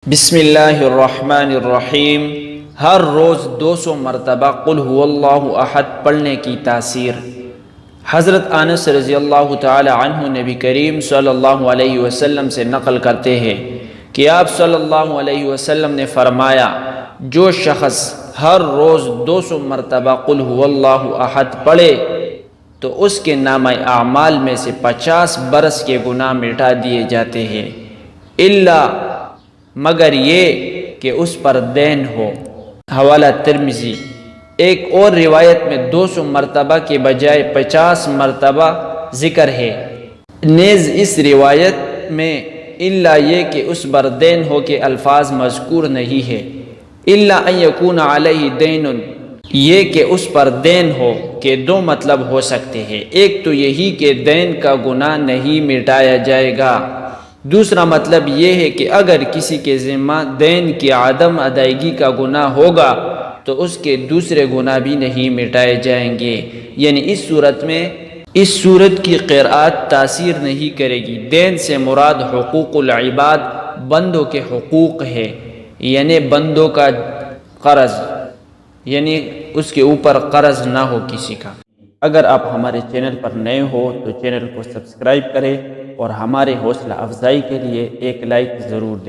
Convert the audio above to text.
بسم اللہ الرحمن الرحیم۔ ہر روز 200 مرتبہ قل هو اللہ احد پڑھنے کی تاثیر۔ حضرت انس رضی اللہ تعالی عنہ نبی کریم صلی اللہ علیہ وسلم سے نقل کرتے ہیں کہ آپ صلی اللہ علیہ وسلم نے فرمایا، جو شخص ہر روز 200 مرتبہ قل هو اللہ احد پڑھے تو اس کے نامہ اعمال میں سے 50 برس کے گناہ مٹا دیے جاتے ہیں، مگر یہ کہ اس پر دین ہو۔ حوالہ ترمذی۔ ایک اور روایت میں 200 مرتبہ کے بجائے 50 مرتبہ ذکر ہے۔ نیز اس روایت میں الا یہ کہ اس پر دین ہو کے الفاظ مذکور نہیں ہے، الا ان یکون علیہ دین، یہ کہ اس پر دین ہو کہ دو مطلب ہو سکتے ہیں۔ ایک تو یہی کہ دین کا گناہ نہیں مٹایا جائے گا، دوسرا مطلب یہ ہے کہ اگر کسی کے ذمہ دین کی عدم ادائیگی کا گناہ ہوگا تو اس کے دوسرے گناہ بھی نہیں مٹائے جائیں گے، یعنی اس صورت کی قرأت تاثیر نہیں کرے گی۔ دین سے مراد حقوق العباد، بندوں کے حقوق ہے، یعنی بندوں کا قرض، یعنی اس کے اوپر قرض نہ ہو کسی کا۔ اگر آپ ہمارے چینل پر نئے ہو تو چینل کو سبسکرائب کریں اور ہمارے حوصلہ افزائی کے لیے ایک لائک ضرور دیں۔